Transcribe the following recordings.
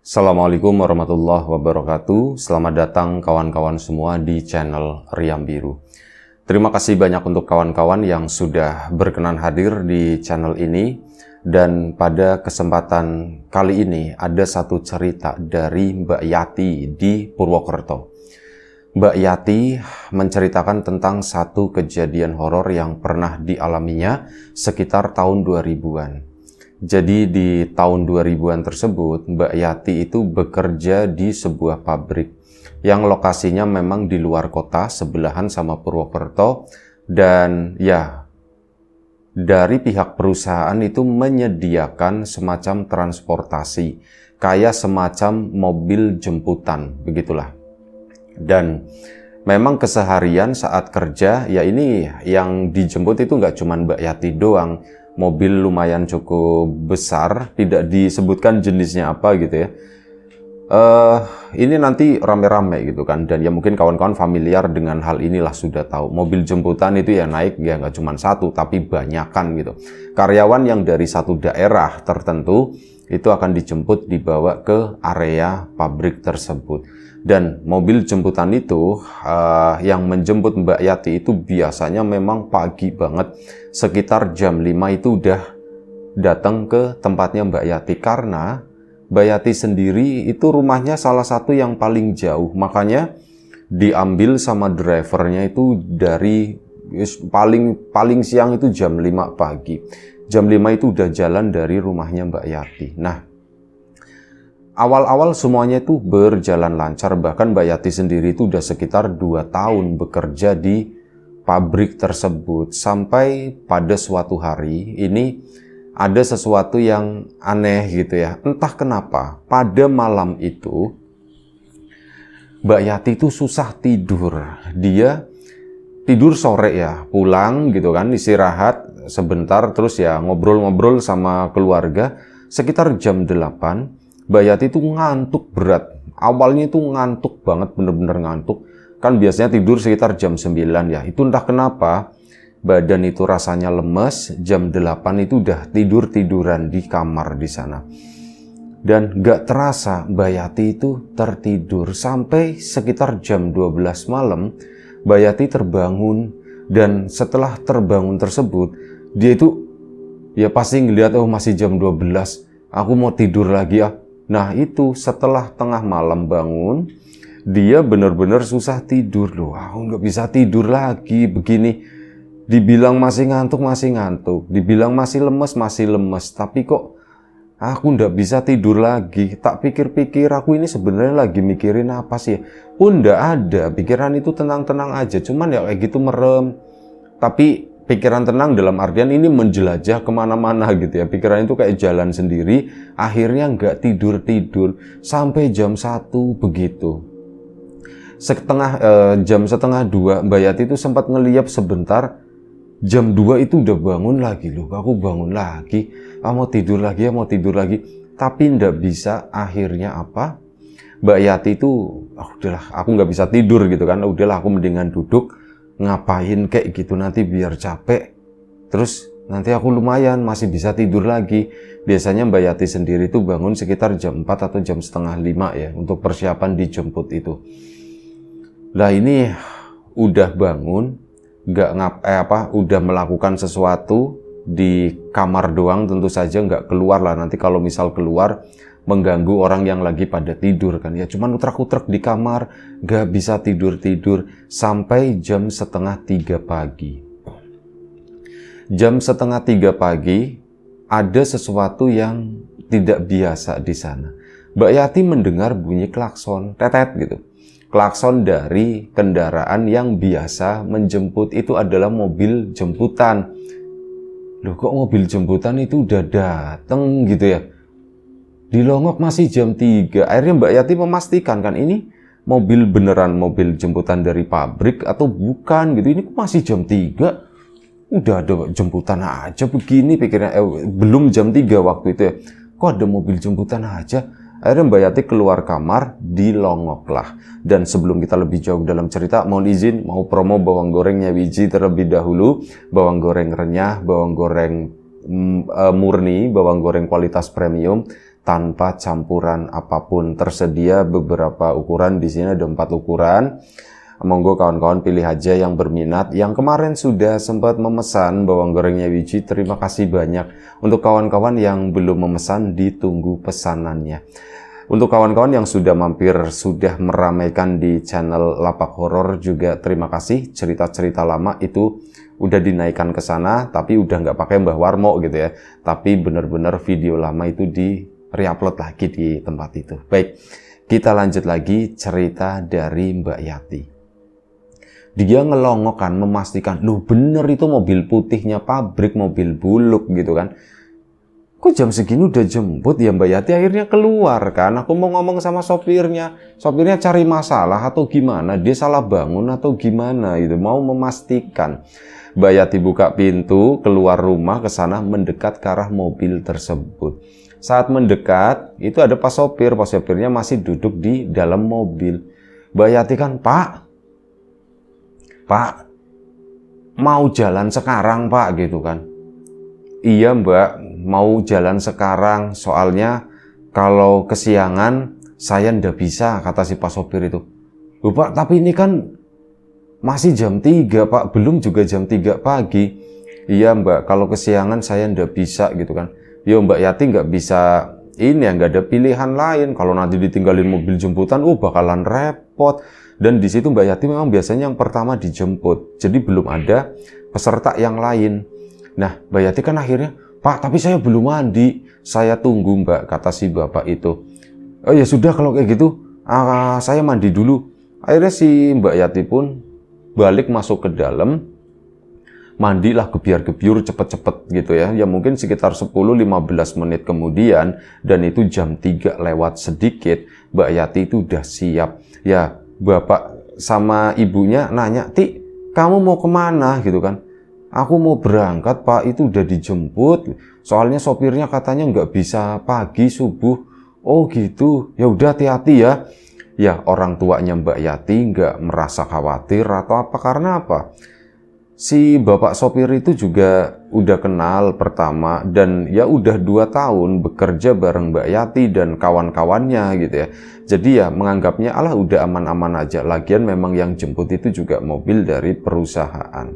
Assalamualaikum warahmatullahi wabarakatuh. Selamat datang kawan-kawan semua di channel Riam Biru. Terima kasih banyak untuk kawan-kawan yang sudah berkenan hadir di channel ini. Dan pada kesempatan kali ini ada satu cerita dari Mbak Yati di Purwokerto. Mbak Yati menceritakan tentang satu kejadian horor yang pernah dialaminya sekitar tahun 2000-an. Jadi di tahun 2000-an tersebut, Mbak Yati itu bekerja di sebuah pabrik yang lokasinya memang di luar kota, sebelahan sama Purwokerto. Dan ya, dari pihak perusahaan itu menyediakan semacam transportasi, kayak semacam mobil jemputan, begitulah. Dan memang keseharian saat kerja, ya ini yang dijemput itu nggak cuma Mbak Yati doang. Mobil lumayan cukup besar, tidak disebutkan jenisnya apa gitu ya. Ini nanti rame-rame gitu kan. Dan ya mungkin kawan-kawan familiar dengan hal inilah, sudah tahu. Mobil jemputan itu ya naik, ya nggak cuma satu, tapi banyakan gitu. Karyawan yang dari satu daerah tertentu, itu akan dijemput dibawa ke area pabrik tersebut. Dan mobil jemputan itu yang menjemput Mbak Yati itu biasanya memang pagi banget, sekitar jam 5 itu udah datang ke tempatnya Mbak Yati. Karena Mbak Yati sendiri itu rumahnya salah satu yang paling jauh, makanya diambil sama drivernya itu dari paling siang itu jam 5 pagi. Jam 5 itu udah jalan dari rumahnya Mbak Yati. Nah, awal-awal semuanya itu berjalan lancar, bahkan Mbak Yati sendiri itu udah sekitar 2 tahun bekerja di pabrik tersebut. Sampai pada suatu hari ini ada sesuatu yang aneh gitu ya. Entah kenapa pada malam itu Mbak Yati itu susah tidur. Dia tidur sore ya, pulang gitu kan, istirahat sebentar, terus ya ngobrol-ngobrol sama keluarga. Sekitar jam 8 Mbak Yati itu ngantuk berat. Awalnya itu ngantuk banget, bener-bener ngantuk. Kan biasanya tidur sekitar jam 9 ya. Itu entah kenapa badan itu rasanya lemes. Jam 8 itu udah tidur-tiduran di kamar di sana. Dan gak terasa Mbak Yati itu tertidur. Sampai sekitar jam 12 malam Mbak Yati terbangun. Dan setelah terbangun tersebut, dia itu ya pasti ngeliat, oh masih jam 12, aku mau tidur lagi ya. Nah itu setelah tengah malam bangun, dia benar-benar susah tidur loh. Aku nggak bisa tidur lagi begini. Dibilang masih ngantuk, dibilang masih lemes. Tapi kok aku nggak bisa tidur lagi. Tak pikir-pikir, aku ini sebenarnya lagi mikirin apa sih? Pun nggak ada, pikiran itu tenang-tenang aja. Cuman ya kayak gitu merem. Tapi pikiran tenang dalam artian ini menjelajah kemana-mana gitu ya. Pikiran itu kayak jalan sendiri. Akhirnya nggak tidur-tidur sampai jam 1 begitu. Jam setengah 2 Mbak Yati itu sempat ngeliat sebentar. Jam 2 itu udah bangun lagi loh. Aku bangun lagi. Mau tidur lagi. Tapi nggak bisa. Akhirnya apa? Mbak Yati itu, udahlah aku nggak bisa tidur gitu kan. Udahlah aku mendingan duduk. Ngapain kayak gitu, nanti biar capek. Terus nanti aku lumayan masih bisa tidur lagi. Biasanya Mbak Yati sendiri tuh bangun sekitar jam 4 atau jam setengah 5 ya, untuk persiapan dijemput itu. Lah ini udah bangun, udah melakukan sesuatu di kamar doang, tentu saja nggak keluar lah. Nanti kalau misal keluar mengganggu orang yang lagi pada tidur kan ya. Cuman utrak-utrak di kamar, gak bisa tidur-tidur sampai jam 2:30 pagi. Jam 2:30 pagi ada sesuatu yang tidak biasa di sana. Mbak Yati mendengar bunyi klakson, tetet gitu. Klakson dari kendaraan yang biasa menjemput, itu adalah mobil jemputan. Loh kok mobil jemputan itu udah dateng gitu ya? Dilongok masih jam 3. Akhirnya Mbak Yati memastikan kan ini mobil beneran, mobil jemputan dari pabrik atau bukan gitu. Ini kok masih jam 3? Udah ada jemputan aja begini pikirnya. Belum jam 3 waktu itu ya. Kok ada mobil jemputan aja? Akhirnya Mbak Yati keluar kamar, dilongoklah. Dan sebelum kita lebih jauh dalam cerita, mohon izin mau promo bawang gorengnya Wiji terlebih dahulu. Bawang goreng renyah, bawang goreng murni, bawang goreng kualitas premium, tanpa campuran apapun. Tersedia beberapa ukuran, di sini ada 4 ukuran. Monggo kawan-kawan pilih aja yang berminat. Yang kemarin sudah sempat memesan bawang gorengnya Wiji, terima kasih banyak. Untuk kawan-kawan yang belum memesan, ditunggu pesanannya. Untuk kawan-kawan yang sudah mampir, sudah meramaikan di channel Lapak Horor juga terima kasih. Cerita-cerita lama itu udah dinaikkan ke sana, tapi udah nggak pakai Mbah Warmo gitu ya. Tapi benar-benar video lama itu di re-upload lagi di tempat itu. Baik, kita lanjut lagi cerita dari Mbak Yati. Dia ngelongokan memastikan, loh bener itu mobil putihnya pabrik, mobil Buluk gitu kan. Kok jam segini udah jemput ya Mbak Yati? Akhirnya keluar kan. Aku mau ngomong sama sopirnya. Sopirnya cari masalah atau gimana? Dia salah bangun atau gimana? Itu mau memastikan. Mbak Yati buka pintu, keluar rumah ke sana, mendekat ke arah mobil tersebut. Saat mendekat, itu ada pas sopir. Pas sopirnya masih duduk di dalam mobil. Mbak Yati kan, Pak, mau jalan sekarang Pak gitu kan. Iya Mbak, mau jalan sekarang, soalnya kalau kesiangan saya ndak bisa, kata si pas sopir itu. Loh Pak, tapi ini kan masih jam 3 Pak, belum juga jam 3 pagi. Iya Mbak, kalau kesiangan saya ndak bisa gitu kan. Yo Mbak Yati nggak bisa ini ya, nggak ada pilihan lain. Kalau nanti ditinggalin mobil jemputan, bakalan repot. Dan di situ Mbak Yati memang biasanya yang pertama dijemput, jadi belum ada peserta yang lain. Nah, Mbak Yati kan akhirnya, Pak, tapi saya belum mandi. Saya tunggu Mbak, kata si bapak itu. Oh ya sudah kalau kayak gitu, saya mandi dulu. Akhirnya si Mbak Yati pun balik masuk ke dalam, mandilah gebiar-gebiur cepet-cepet gitu ya. Ya mungkin sekitar 10-15 menit kemudian, dan itu jam 3 lewat sedikit, Mbak Yati itu udah siap. Ya, bapak sama ibunya nanya, Ti, kamu mau kemana gitu kan? Aku mau berangkat Pak, itu udah dijemput. Soalnya sopirnya katanya nggak bisa pagi subuh. Oh gitu, ya udah hati-hati ya. Ya orang tuanya Mbak Yati nggak merasa khawatir atau apa, karena apa? Si bapak sopir itu juga udah kenal pertama, dan ya udah 2 tahun bekerja bareng Mbak Yati dan kawan-kawannya gitu ya. Jadi ya menganggapnya alah udah aman-aman aja. Lagian memang yang jemput itu juga mobil dari perusahaan.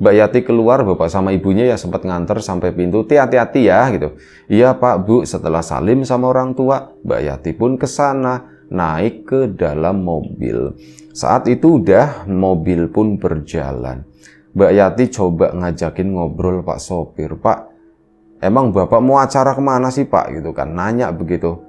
Mbak Yati keluar, bapak sama ibunya ya sempat nganter sampai pintu. Hati-hati ya gitu. Iya Pak, Bu. Setelah salim sama orang tua, Mbak Yati pun ke sana, naik ke dalam mobil. Saat itu udah mobil pun berjalan. Mbak Yati coba ngajakin ngobrol Pak sopir. Pak, emang Bapak mau acara kemana sih Pak? Gitu kan, nanya begitu.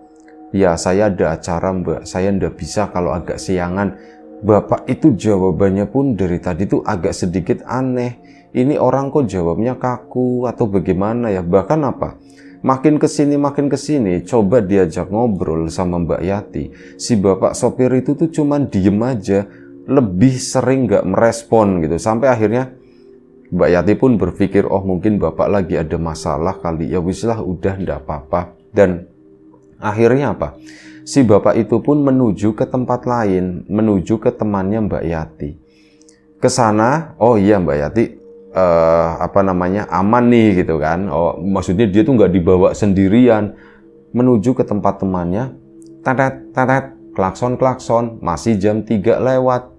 Ya saya ada acara Mbak, saya ndak bisa kalau agak siangan. Bapak itu jawabannya pun dari tadi tuh agak sedikit aneh. Ini orang kok jawabnya kaku atau bagaimana ya? Bahkan apa? Makin kesini, coba diajak ngobrol sama Mbak Yati. Si bapak sopir itu tuh cuman diem aja, lebih sering nggak merespon gitu. Sampai akhirnya Mbak Yati pun berpikir, oh mungkin bapak lagi ada masalah kali. Ya wislah, udah ndak apa-apa. Dan akhirnya apa? Si bapak itu pun menuju ke tempat lain, menuju ke temannya Mbak Yati. Ke sana, oh iya Mbak Yati, aman nih gitu kan. Oh, maksudnya dia tuh nggak dibawa sendirian. Menuju ke tempat temannya, tetet, klakson, masih jam 3 lewat.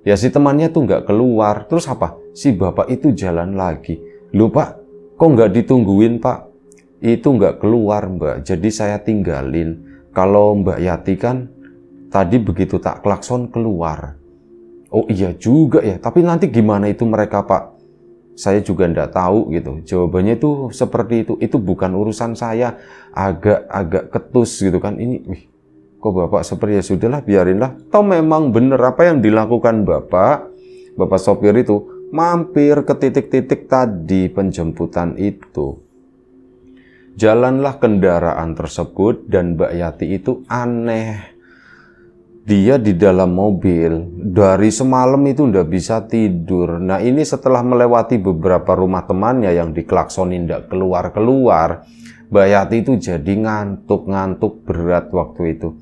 Ya si temannya tuh nggak keluar. Terus apa? Si bapak itu jalan lagi. Loh Pak, kok nggak ditungguin Pak? Itu nggak keluar Mbak, jadi saya tinggalin. Kalau Mbak Yati kan tadi begitu tak klakson keluar. Oh iya juga ya, tapi nanti gimana itu mereka Pak? Saya juga ndak tahu gitu. Jawabannya itu seperti itu bukan urusan saya. Agak ketus gitu kan. Ini, kok Bapak seperti ya sudahlah biarinlah. Toh memang bener apa yang dilakukan Bapak sopir itu mampir ke titik-titik tadi penjemputan itu. Jalanlah kendaraan tersebut dan Mbak Yati itu aneh. Dia di dalam mobil, dari semalam itu ndak bisa tidur. Nah ini setelah melewati beberapa rumah temannya yang diklaksonin ndak keluar-keluar, Mbak Yati itu jadi ngantuk berat waktu itu.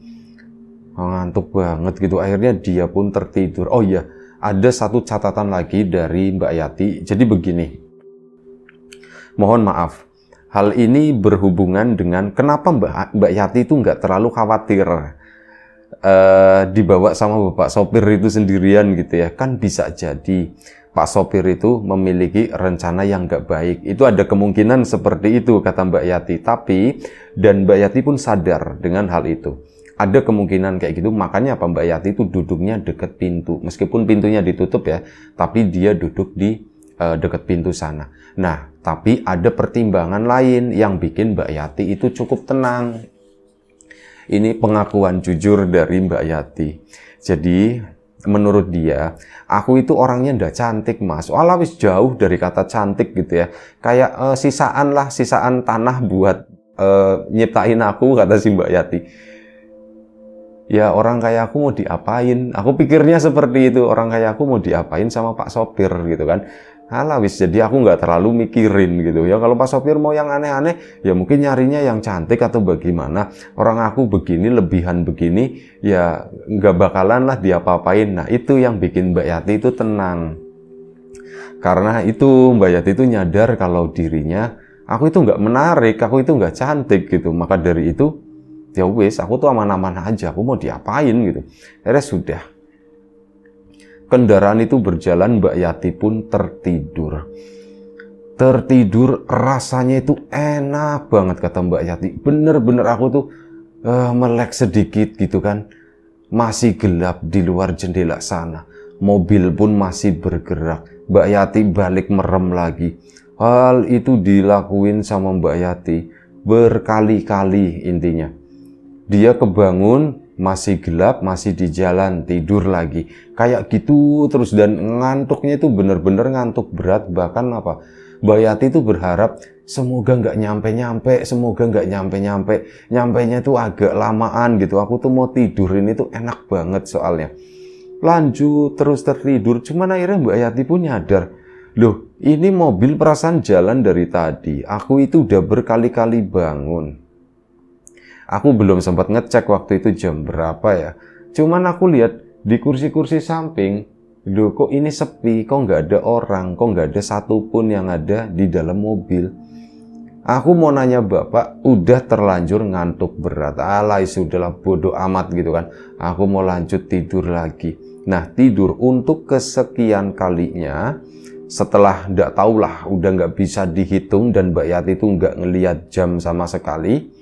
Ngantuk banget gitu, akhirnya dia pun tertidur. Oh iya, ada satu catatan lagi dari Mbak Yati. Jadi begini, mohon maaf. Hal ini berhubungan dengan kenapa Mbak Yati itu nggak terlalu khawatir dibawa sama bapak sopir itu sendirian gitu ya. Kan bisa jadi Pak sopir itu memiliki rencana yang nggak baik. Itu ada kemungkinan seperti itu kata Mbak Yati. Dan Mbak Yati pun sadar dengan hal itu. Ada kemungkinan kayak gitu, makanya apa, Mbak Yati itu duduknya deket pintu. Meskipun pintunya ditutup ya, tapi dia duduk di deket pintu sana. Nah, tapi ada pertimbangan lain yang bikin Mbak Yati itu cukup tenang. Ini pengakuan jujur dari Mbak Yati. Jadi, menurut dia, aku itu orangnya ndak cantik, Mas. Walau wis jauh dari kata cantik gitu ya. Kayak sisaan tanah buat nyiptain aku, kata si Mbak Yati. Ya orang kayak aku mau diapain? Aku pikirnya seperti itu, orang kayak aku mau diapain sama Pak sopir gitu kan. Alah wis, jadi aku nggak terlalu mikirin gitu ya. Kalau Pak sopir mau yang aneh-aneh, ya mungkin nyarinya yang cantik atau bagaimana. Orang aku begini, lebihan begini, ya nggak bakalan lah diapa-apain. Nah itu yang bikin Mbak Yati itu tenang. Karena itu Mbak Yati itu nyadar kalau dirinya, aku itu nggak menarik, aku itu nggak cantik gitu. Maka dari itu, ya wis, aku tuh aman-aman aja, aku mau diapain gitu. Akhirnya sudah. Kendaraan itu berjalan, Mbak Yati pun tertidur. Tertidur rasanya itu enak banget kata Mbak Yati. Bener-bener aku tuh melek sedikit gitu kan. Masih gelap di luar jendela sana. Mobil pun masih bergerak. Mbak Yati balik merem lagi. Hal itu dilakuin sama Mbak Yati berkali-kali intinya. Dia kebangun, masih gelap, masih di jalan, tidur lagi. Kayak gitu terus, dan ngantuknya itu bener-bener ngantuk berat. Bahkan apa, Mbak Yati itu berharap semoga nggak nyampe-nyampe, semoga nggak nyampe-nyampe. Nyampenya itu agak lamaan gitu. Aku tuh mau tidur, ini tuh enak banget soalnya. Lanjut terus tertidur, cuman akhirnya Mbak Yati pun nyadar. Loh, ini mobil perasaan jalan dari tadi. Aku itu udah berkali-kali bangun. Aku belum sempat ngecek waktu itu jam berapa ya. Cuman aku lihat di kursi-kursi samping, loh kok ini sepi, kok nggak ada orang, kok nggak ada satupun yang ada di dalam mobil. Aku mau nanya bapak, udah terlanjur ngantuk berat. Alay, sudahlah, bodoh amat gitu kan. Aku mau lanjut tidur lagi. Nah, tidur untuk kesekian kalinya, setelah nggak tahulah, udah nggak bisa dihitung, dan Mbak Yati itu nggak ngelihat jam sama sekali.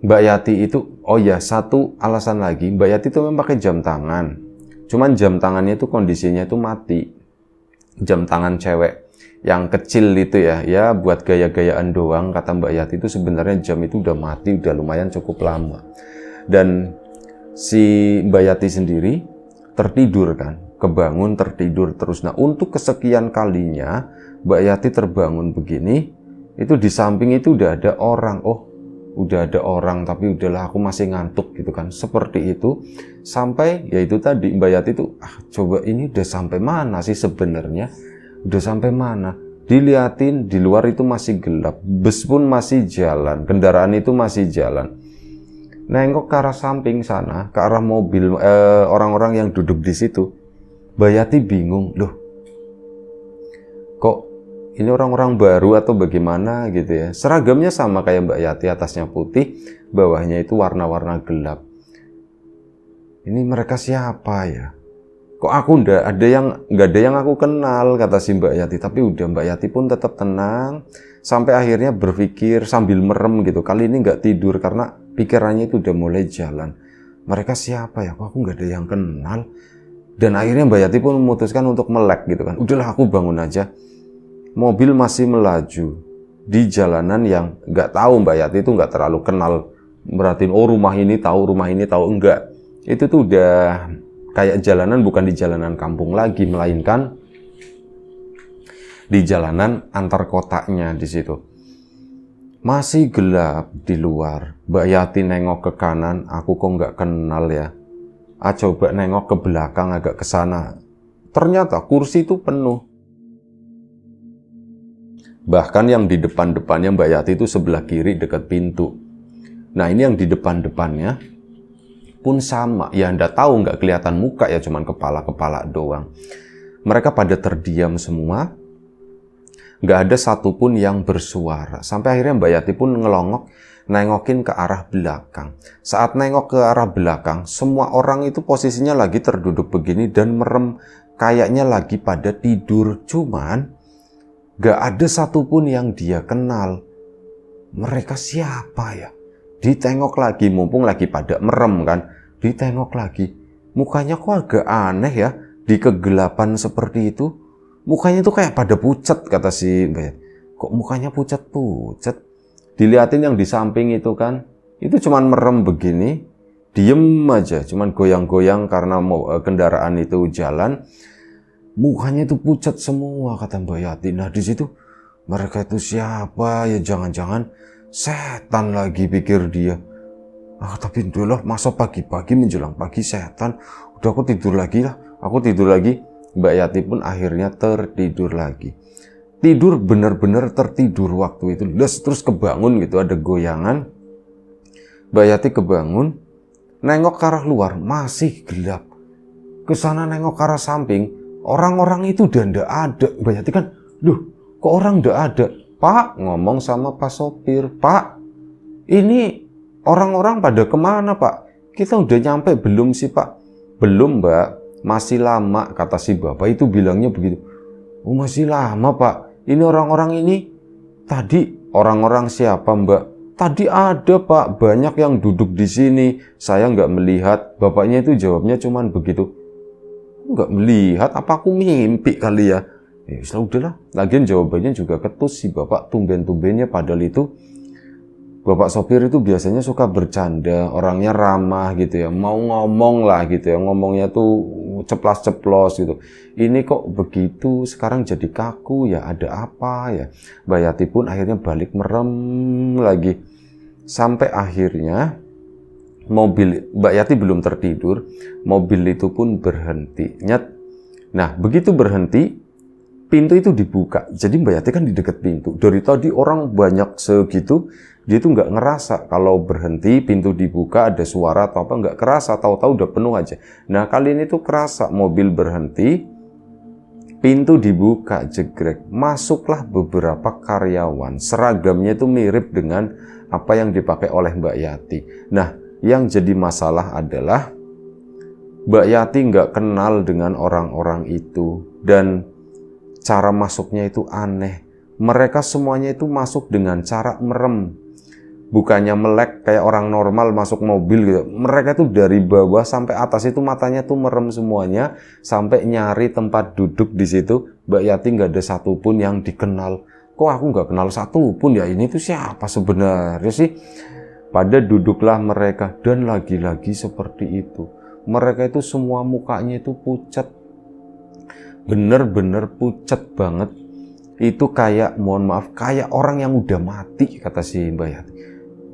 Mbak Yati itu, oh ya, satu alasan lagi, Mbak Yati itu memang pakai jam tangan. Cuman jam tangannya itu kondisinya itu mati. Jam tangan cewek yang kecil itu ya buat gaya-gayaan doang, kata Mbak Yati itu sebenarnya jam itu udah mati, udah lumayan cukup lama. Dan si Mbak Yati sendiri tertidur kan, kebangun tertidur terus. Nah, untuk kesekian kalinya Mbak Yati terbangun begini, itu di samping itu udah ada orang. Oh, udah ada orang, tapi udahlah aku masih ngantuk gitu kan. Seperti itu sampai ya itu tadi Mbak Yati itu coba ini udah sampai mana sih sebenarnya, udah sampai mana. Diliatin di luar itu masih gelap, bus pun masih jalan, kendaraan itu masih jalan. Nengok ke arah samping sana, ke arah mobil orang-orang yang duduk di situ. Mbak Yati bingung, loh kok ini orang-orang baru atau bagaimana gitu ya. Seragamnya sama kayak Mbak Yati, atasnya putih, bawahnya itu warna-warna gelap. Ini mereka siapa ya? Kok aku nggak ada yang aku kenal, kata si Mbak Yati. Tapi udah, Mbak Yati pun tetap tenang sampai akhirnya berpikir sambil merem gitu. Kali ini nggak tidur karena pikirannya itu udah mulai jalan. Mereka siapa ya? Kok aku nggak ada yang kenal? Dan akhirnya Mbak Yati pun memutuskan untuk melek gitu kan. Udahlah, aku bangun aja. Mobil masih melaju di jalanan yang nggak tahu Mbak Yati itu nggak terlalu kenal. Merhatiin, oh rumah ini tahu, enggak. Itu tuh udah kayak jalanan, bukan di jalanan kampung lagi, melainkan di jalanan antar kotanya di situ. Masih gelap di luar. Mbak Yati nengok ke kanan, aku kok nggak kenal ya. Coba nengok ke belakang agak ke sana. Ternyata kursi itu penuh. Bahkan yang di depan-depannya Mbak Yati itu sebelah kiri dekat pintu. Nah, ini yang di depan-depannya pun sama. Ya Anda tahu nggak kelihatan muka ya, cuman kepala-kepala doang. Mereka pada terdiam semua. Nggak ada satupun yang bersuara. Sampai akhirnya Mbak Yati pun ngelongok, nengokin ke arah belakang. Saat nengok ke arah belakang, semua orang itu posisinya lagi terduduk begini dan merem, kayaknya lagi pada tidur. Cuman nggak ada satupun yang dia kenal. Mereka siapa ya? Ditengok lagi, mumpung lagi pada merem kan. Ditengok lagi, mukanya kok agak aneh ya. Di kegelapan seperti itu, mukanya tuh kayak pada pucat, kata si Mbak. Kok mukanya pucat-pucat? Diliatin yang di samping itu kan, itu cuman merem begini, diem aja, cuman goyang-goyang karena kendaraan itu jalan. Mukanya itu pucat semua, kata Mbak Yati. Nah di situ mereka itu siapa ya? Jangan-jangan setan lagi, pikir dia. Tapi dulu masa pagi-pagi menjelang pagi setan. Udah aku tidur lagi lah. Aku tidur lagi. Mbak Yati pun akhirnya tertidur lagi. Tidur benar-benar tertidur waktu itu. Terus kebangun gitu, ada goyangan. Mbak Yati kebangun, nengok ke arah luar, masih gelap. Kesana nengok ke arah samping, orang-orang itu udah ndak ada. Mbak Yati kan, loh kok orang ndak ada? Pak, ngomong sama Pak sopir, Pak, ini orang-orang pada kemana Pak? Kita udah nyampe belum sih Pak? Belum Mbak, masih lama, kata si bapak itu bilangnya begitu. Oh masih lama Pak, ini orang-orang ini tadi orang-orang siapa Mbak? Tadi ada Pak, banyak yang duduk di sini. Saya nggak melihat. Bapaknya itu jawabnya cuman begitu. Nggak melihat, apa aku mimpi kali ya? Ya udahlah. Lagian jawabannya juga ketus si bapak, tumben-tumbennya, padahal itu bapak sopir itu biasanya suka bercanda, orangnya ramah gitu ya, mau ngomong lah gitu ya, ngomongnya tuh ceplas-ceplos gitu. Ini kok begitu, sekarang jadi kaku ya, ada apa ya? Mbak Yati pun akhirnya balik merem lagi. Sampai akhirnya mobil, Mbak Yati belum tertidur, mobil itu pun berhenti. Nyet. Nah, begitu berhenti, pintu itu dibuka. Jadi Mbak Yati kan di dekat pintu. Dari tadi orang banyak segitu, dia tuh nggak ngerasa kalau berhenti, pintu dibuka, ada suara atau apa, nggak kerasa, tahu-tahu udah penuh aja. Nah kali ini tuh kerasa, mobil berhenti, pintu dibuka, jegrek, masuklah beberapa karyawan. Seragamnya itu mirip dengan apa yang dipakai oleh Mbak Yati. Nah yang jadi masalah adalah Mbak Yati nggak kenal dengan orang-orang itu, dan cara masuknya itu aneh. Mereka semuanya itu masuk dengan cara merem. Bukannya melek kayak orang normal masuk mobil gitu. Mereka tuh dari bawah sampai atas itu matanya tuh merem semuanya. Sampai nyari tempat duduk di situ. Mbak Yati nggak ada satupun yang dikenal. Kok aku nggak kenal satupun ya? Ini tuh siapa sebenarnya sih? Pada duduklah mereka. Dan lagi-lagi seperti itu. Mereka itu semua mukanya itu pucat. Bener-bener pucat banget. Itu kayak, mohon maaf, kayak orang yang udah mati, kata si Mbak Yati.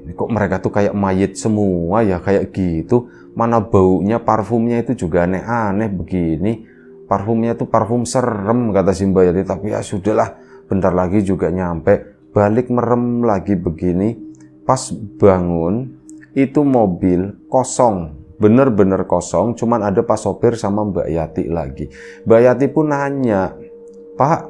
Ini kok mereka tuh kayak mayit semua ya, kayak gitu. Mana baunya, parfumnya itu juga aneh-aneh begini. Parfumnya tuh parfum serem, kata si Mbak Yati. Tapi ya sudahlah, bentar lagi juga nyampe. Balik merem lagi begini. Pas bangun, itu mobil kosong. Bener-bener kosong, cuman ada Pak sopir sama Mbak Yati lagi. Mbak Yati pun nanya, Pak,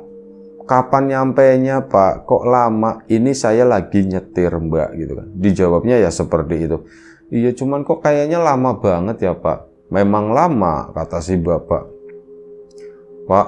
kapan nyampainya Pak? Kok lama? Ini saya lagi nyetir Mbak, gitu kan. Dijawabnya ya seperti itu. Iya, cuman kok kayaknya lama banget ya Pak. Memang lama, kata si bapak. Pak,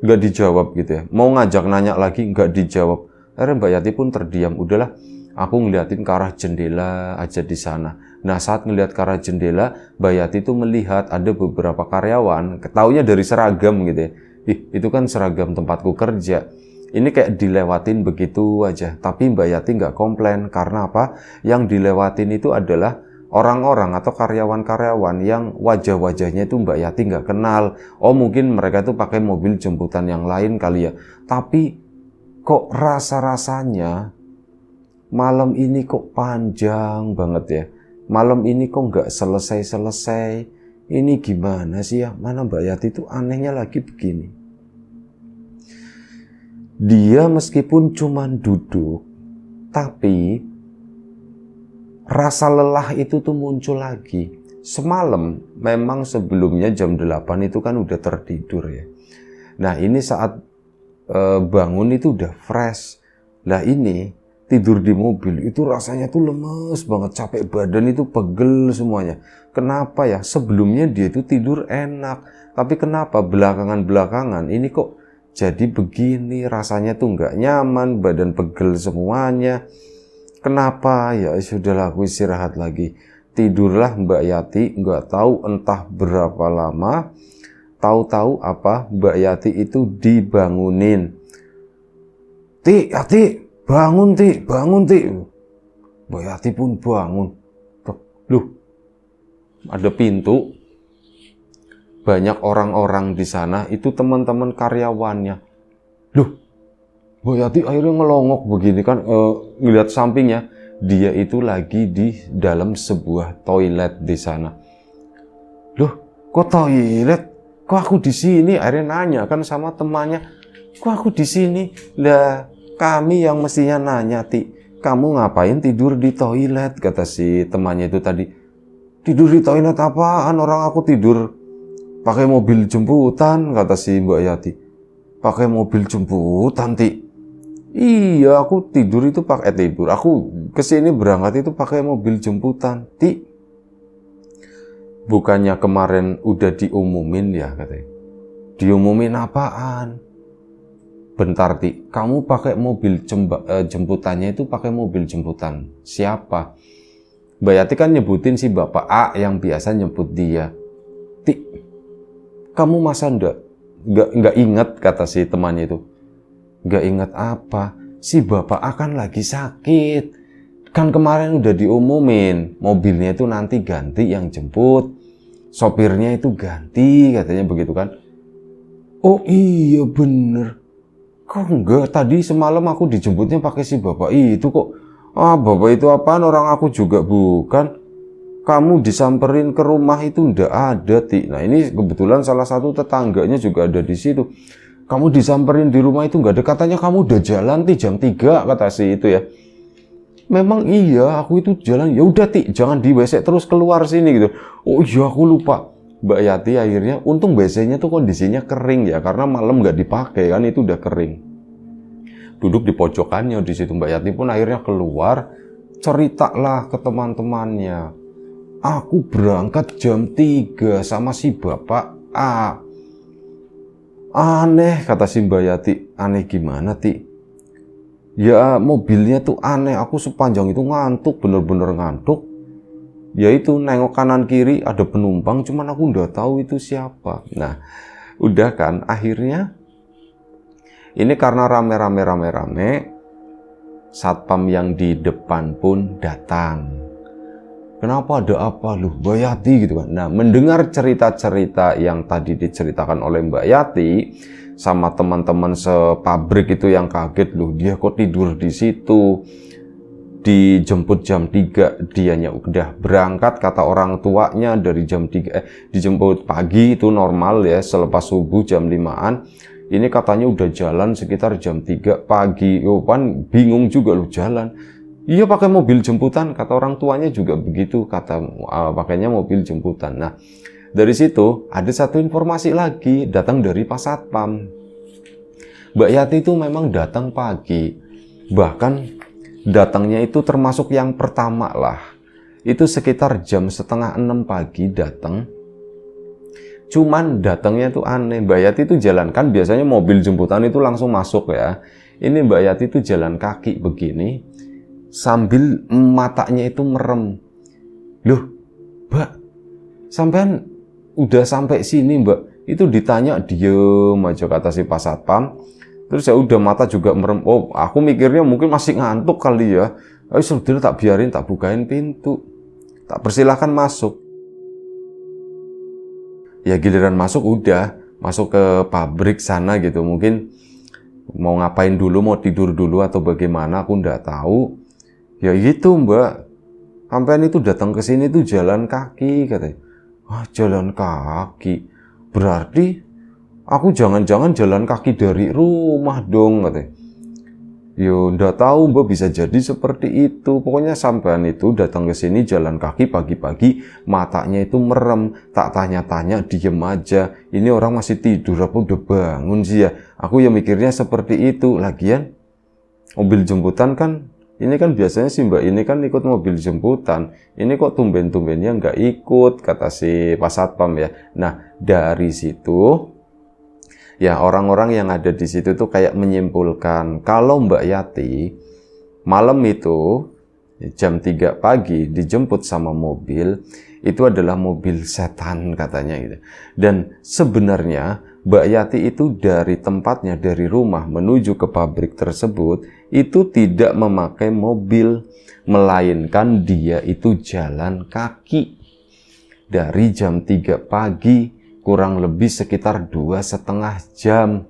nggak dijawab gitu ya. Mau ngajak nanya lagi, nggak dijawab. Akhirnya Mbak Yati pun terdiam. Udahlah, aku ngeliatin ke arah jendela aja di sana. Nah saat ngeliat ke arah jendela, Mbak Yati itu melihat ada beberapa karyawan, ketaunya dari seragam gitu ya. Itu kan seragam tempatku kerja. Ini kayak dilewatin begitu aja. Tapi Mbak Yati nggak komplain. Karena apa? Yang dilewatin itu adalah orang-orang atau karyawan-karyawan yang wajah-wajahnya itu Mbak Yati nggak kenal. Oh mungkin mereka itu pakai mobil jemputan yang lain kali ya. Tapi kok rasa-rasanya malam ini kok panjang banget ya. Malam ini kok nggak selesai-selesai. Ini gimana sih ya? Mana Mbak Yati itu anehnya lagi begini. Dia meskipun cuma duduk, tapi rasa lelah itu tuh muncul lagi. Semalam, memang sebelumnya jam 8 itu kan udah tertidur ya. Nah ini saat bangun itu udah fresh. Lah ini tidur di mobil itu rasanya tuh lemes banget, capek badan itu pegel semuanya. Kenapa ya? Sebelumnya dia itu tidur enak, tapi kenapa belakangan ini kok jadi begini, rasanya tuh nggak nyaman, badan pegel semuanya. Kenapa? Ya sudahlah, aku istirahat lagi. Tidurlah Mbak Yati, nggak tahu entah berapa lama. Tahu-tahu apa? Mbak Yati itu dibangunin. Ti, Yati, bangun Ti, bangun Ti. Mbak Yati pun bangun. Loh, ada pintu. Banyak orang-orang di sana, itu teman-teman karyawannya. Loh, Mbak Yati akhirnya ngelongok begini kan, ngeliat sampingnya. Dia itu lagi di dalam sebuah toilet di sana. Loh, kok toilet? Kok aku di sini? Akhirnya nanya kan sama temannya. Kok aku di sini? Lah, kami yang mestinya nanya, Ti. Kamu ngapain tidur di toilet? Kata si temannya itu tadi. Tidur di toilet apaan? Orang aku tidur pakai mobil jemputan, kata si Mbak Yati. Pakai mobil jemputan, Ti. Iya, aku tidur itu pakai tidur. Aku kesini berangkat itu pakai mobil jemputan, Ti. Bukannya kemarin udah diumumin ya, katanya. Diumumin apaan? Bentar, Ti. Kamu pakai mobil jemputannya itu pakai mobil jemputan siapa? Mbak Yati kan nyebutin si Bapak A yang biasa nyebut dia. Ti, kamu masa nggak ingat, kata si temannya itu. Nggak ingat apa? Si Bapak A kan lagi sakit. Kan kemarin udah diumumin, mobilnya itu nanti ganti yang jemput. Sopirnya itu ganti, katanya begitu kan. Oh iya bener. Kok enggak, tadi semalam aku dijemputnya pakai si Bapak itu kok. Ah, Bapak itu apaan, orang aku juga bukan. Kamu disamperin ke rumah itu ndak ada, Ti. Nah ini kebetulan salah satu tetangganya juga ada di situ. Kamu disamperin di rumah itu nggak ada, katanya kamu udah jalan, Ti, jam 3, kata si itu ya. Memang iya, aku itu jalan. Ya udah, Ti, jangan di WC terus, keluar sini gitu. Oh iya, aku lupa. Mbak Yati akhirnya, untung WC-nya tuh kondisinya kering ya, karena malam nggak dipakai kan, itu udah kering. Duduk di pojokannya di situ, Mbak Yati pun akhirnya keluar, ceritalah ke teman-temannya. Aku berangkat jam 3 sama si Bapak A. Aneh, kata si Mbak Yati. Aneh gimana, Ti? Ya mobilnya tuh aneh, aku sepanjang itu ngantuk, bener-bener ngantuk. Ya itu nengok kanan kiri ada penumpang, cuman aku udah tahu itu siapa. Nah, udah kan, akhirnya ini karena rame, satpam yang di depan pun datang. Kenapa, ada apa lu, Mbak Yati gitu kan. Nah, mendengar cerita-cerita yang tadi diceritakan oleh Mbak Yati sama teman-teman sepabrik itu yang kaget, loh dia kok tidur di situ. Dijemput jam 3, dianya udah berangkat, kata orang tuanya dari jam 3, dijemput pagi itu normal ya, selepas subuh jam 5-an. Ini katanya udah jalan sekitar jam 3 pagi. Yo kan bingung juga lu jalan. Iya pakai mobil jemputan, kata orang tuanya juga begitu, kata pakainya mobil jemputan. Nah, dari situ ada satu informasi lagi datang dari Pak Satpam. Mbak Yati itu memang datang pagi, bahkan datangnya itu termasuk yang pertama lah. Itu sekitar jam 5:30 pagi datang. Cuman datangnya tuh aneh. Mbak Yati itu jalan, kan biasanya mobil jemputan itu langsung masuk ya. Ini Mbak Yati itu jalan kaki begini, sambil matanya itu merem. Loh, Mbak, sampean udah sampai sini, Mbak? Itu ditanya, diem aja, kata si Pak Satpam. Terus ya udah mata juga merem. Oh, aku mikirnya mungkin masih ngantuk kali ya. Sudah tak biarin, tak bukain pintu. Tak persilahkan masuk. Ya giliran masuk udah, masuk ke pabrik sana gitu. Mungkin mau ngapain dulu, mau tidur dulu atau bagaimana, aku nggak tahu. Ya gitu, Mbak. Sampean itu datang ke sini tuh jalan kaki, katanya. Ah, jalan kaki. Berarti aku jangan-jangan jalan kaki dari rumah dong, katanya. Yo, ndak tahu Mbak, bisa jadi seperti itu. Pokoknya sampean itu datang ke sini jalan kaki pagi-pagi, matanya itu merem. Tak tanya-tanya, diem aja. Ini orang masih tidur apa udah bangun sih ya? Aku ya mikirnya seperti itu. Lagian mobil jemputan kan, ini kan biasanya sih Mbak ini kan ikut mobil jemputan. Ini kok tumben-tumbennya nggak ikut, kata si Pas Satpam ya. Nah, dari situ ya orang-orang yang ada di situ tuh kayak menyimpulkan kalau Mbak Yati malam itu jam 3 pagi dijemput sama mobil, itu adalah mobil setan katanya gitu. Dan sebenarnya Mbak Yati itu dari tempatnya, dari rumah menuju ke pabrik tersebut itu tidak memakai mobil, melainkan dia itu jalan kaki dari jam 3 pagi kurang lebih sekitar 2,5 jam.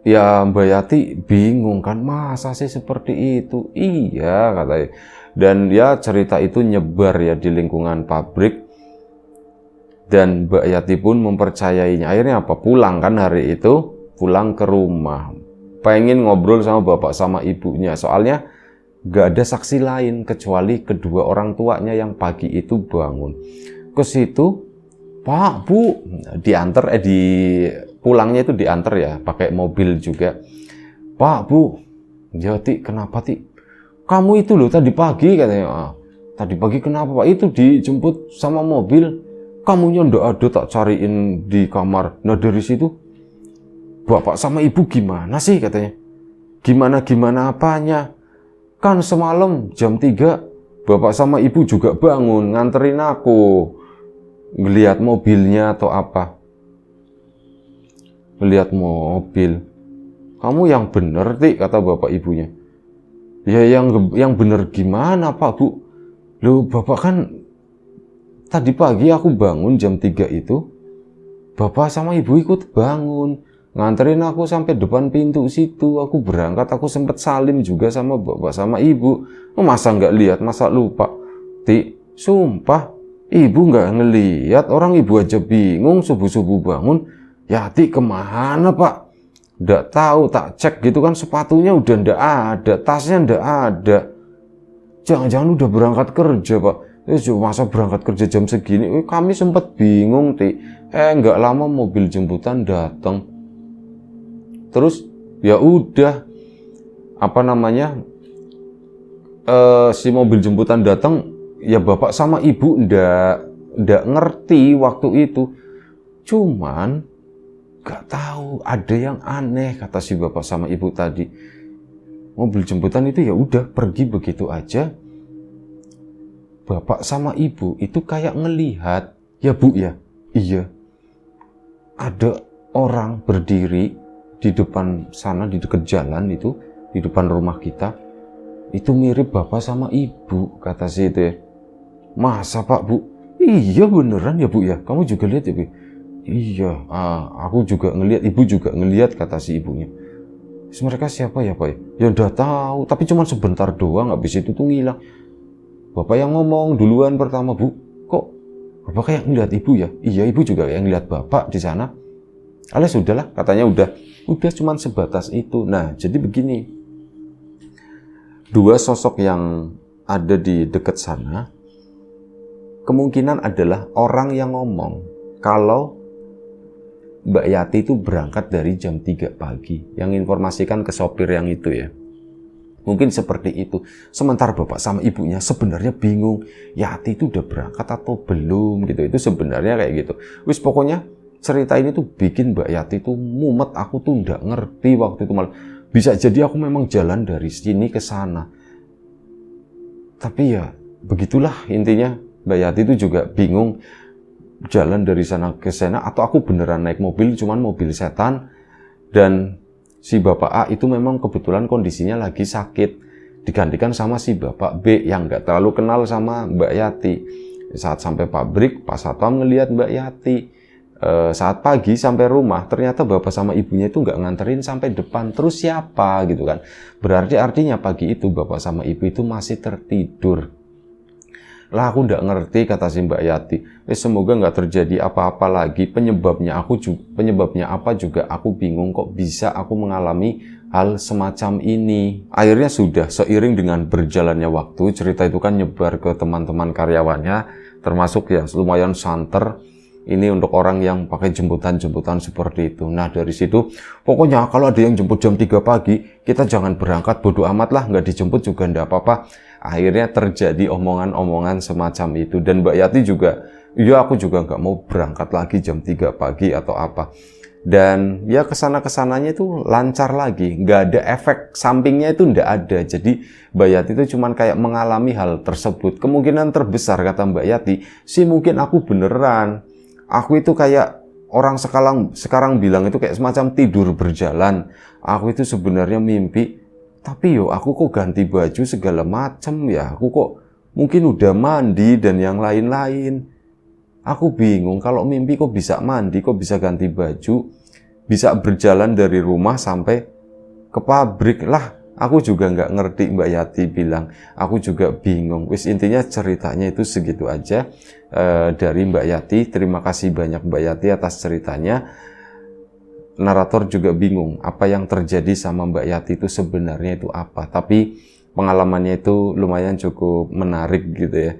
Ya Mbak Yati bingung kan, masa sih seperti itu? Iya katanya. Dan ya cerita itu nyebar ya di lingkungan pabrik. Dan Mbak Yati pun mempercayainya. Akhirnya apa? Pulang kan hari itu, pulang ke rumah. Pengen ngobrol sama bapak sama ibunya. Soalnya gak ada saksi lain kecuali kedua orang tuanya yang pagi itu bangun. Ke situ, Pak, Bu, diantar, pulangnya itu diantar ya, pakai mobil juga. Pak, Bu, ya Ti, kenapa Ti? Kamu itu loh tadi pagi katanya. Ah, tadi pagi kenapa Pak? Itu dijemput sama mobil. Kamunya ndak ada, tak cariin di kamar. Nah dari situ, Bapak sama Ibu gimana sih katanya? Gimana apanya? Kan semalam jam 3, Bapak sama Ibu juga bangun, nganterin aku. Ngelihat mobilnya atau apa? Ngelihat mobil. Kamu yang bener, Ti, kata bapak ibunya. Ya yang bener gimana, Pak, Bu? Loh, Bapak kan tadi pagi aku bangun jam 3 itu. Bapak sama Ibu ikut bangun, nganterin aku sampai depan pintu situ. Aku berangkat, aku sempet salim juga sama Bapak sama Ibu. Masa nggak lihat, masa lupa? Ti, sumpah Ibu nggak ngelihat, orang Ibu aja bingung subuh-subuh bangun. Yati kemana Pak? Nggak tahu, tak cek gitu kan, sepatunya udah nggak ada, tasnya nggak ada. Jangan-jangan udah berangkat kerja Pak. Masa berangkat kerja jam segini? Kami sempat bingung Ti. Nggak lama mobil jemputan datang. Terus ya udah, apa namanya? Si mobil jemputan datang. Ya bapak sama ibu ndak ngerti waktu itu. Cuman gak tahu, ada yang aneh kata si bapak sama ibu tadi. Mobil jemputan itu ya udah pergi begitu aja. Bapak sama ibu itu kayak ngelihat, ya Bu ya, iya. Ada orang berdiri di depan sana, di dekat jalan itu, di depan rumah kita. Itu mirip bapak sama ibu, kata si itu ya. Masa Pak, Bu? Iya beneran ya Bu ya, kamu juga lihat ya Bu? Iya, aku juga ngelihat, ibu juga ngelihat, kata si ibunya. Mereka siapa ya Pak? Ya udah tahu, tapi cuma sebentar doang, habis itu tuh ngilang. Bapak yang ngomong duluan pertama, Bu. Kok Bapak kayak ngelihat ibu ya? Iya, ibu juga yang ngelihat Bapak di sana. Alias sudahlah, katanya udah cuma sebatas itu. Nah, jadi begini. Dua sosok yang ada di dekat sana kemungkinan adalah orang yang ngomong kalau Mbak Yati itu berangkat dari jam 3 pagi, yang informasikan ke sopir yang itu ya. Mungkin seperti itu. Sementara bapak sama ibunya sebenarnya bingung, Yati itu udah berangkat atau belum gitu. Itu sebenarnya kayak gitu. Wis pokoknya cerita ini tuh bikin Mbak Yati tuh mumet. Aku tuh nggak ngerti waktu itu, malah bisa jadi aku memang jalan dari sini ke sana. Tapi ya begitulah intinya. Mbak Yati itu juga bingung jalan dari sana ke sana atau aku beneran naik mobil, cuman mobil setan. Dan si Bapak A itu memang kebetulan kondisinya lagi sakit, digantikan sama si Bapak B yang nggak terlalu kenal sama Mbak Yati. Saat sampai pabrik, Pak Satpam ngelihat Mbak Yati. Saat pagi sampai rumah, ternyata bapak sama ibunya itu nggak nganterin sampai depan. Terus siapa gitu kan? Berarti artinya pagi itu bapak sama ibu itu masih tertidur. Lah aku nggak ngerti, kata si Mbak Yati. Semoga nggak terjadi apa-apa lagi. Penyebabnya apa juga aku bingung, kok bisa aku mengalami hal semacam ini. Akhirnya sudah seiring dengan berjalannya waktu, cerita itu kan nyebar ke teman-teman karyawannya, termasuk ya lumayan santer. Ini untuk orang yang pakai jemputan-jemputan seperti itu. Nah dari situ, pokoknya kalau ada yang jemput jam 3 pagi, kita jangan berangkat, bodo amat lah, nggak dijemput juga nggak apa-apa. Akhirnya terjadi omongan-omongan semacam itu. Dan Mbak Yati juga, iya aku juga nggak mau berangkat lagi jam 3 pagi atau apa. Dan ya kesana-kesananya itu lancar lagi, nggak ada efek sampingnya itu nggak ada. Jadi Mbak Yati itu cuman kayak mengalami hal tersebut. Kemungkinan terbesar kata Mbak Yati, sih mungkin aku beneran. Aku itu kayak orang sekarang bilang itu kayak semacam tidur berjalan. Aku itu sebenarnya mimpi, tapi yo aku kok ganti baju segala macem ya. Aku kok mungkin udah mandi dan yang lain-lain. Aku bingung kalau mimpi kok bisa mandi, kok bisa ganti baju, bisa berjalan dari rumah sampai ke pabrik lah. Aku juga nggak ngerti, Mbak Yati bilang. Aku juga bingung. Wis intinya ceritanya itu segitu aja dari Mbak Yati. Terima kasih banyak Mbak Yati atas ceritanya. Narator juga bingung apa yang terjadi sama Mbak Yati itu sebenarnya itu apa. Tapi pengalamannya itu lumayan cukup menarik gitu ya.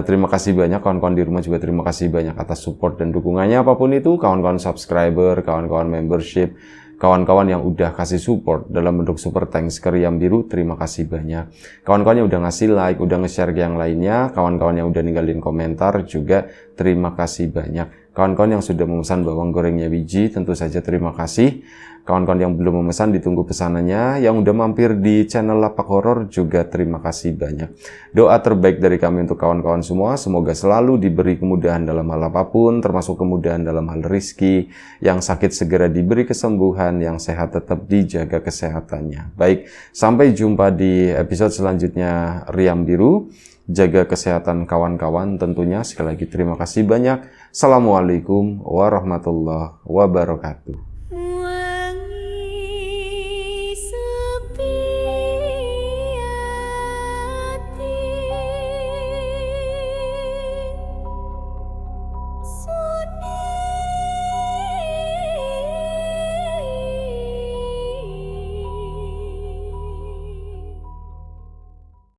Terima kasih banyak kawan-kawan di rumah juga, terima kasih banyak atas support dan dukungannya apapun itu, kawan-kawan subscriber, kawan-kawan membership, kawan-kawan yang udah kasih support dalam bentuk super thanks ke Riam Biru, terima kasih banyak. Kawan-kawan yang udah ngasih like, udah nge-share ke yang lainnya, kawan-kawan yang udah ninggalin komentar juga terima kasih banyak. Kawan-kawan yang sudah memesan bawang gorengnya Wiji, tentu saja terima kasih. Kawan-kawan yang belum memesan, ditunggu pesanannya. Yang udah mampir di channel Lapak Horor juga terima kasih banyak. Doa terbaik dari kami untuk kawan-kawan semua, semoga selalu diberi kemudahan dalam hal apapun, termasuk kemudahan dalam hal rizki. Yang sakit segera diberi kesembuhan, yang sehat tetap dijaga kesehatannya. Baik, sampai jumpa di episode selanjutnya Riam Biru. Jaga kesehatan kawan-kawan tentunya. Sekali lagi terima kasih banyak. Assalamualaikum warahmatullahi wabarakatuh.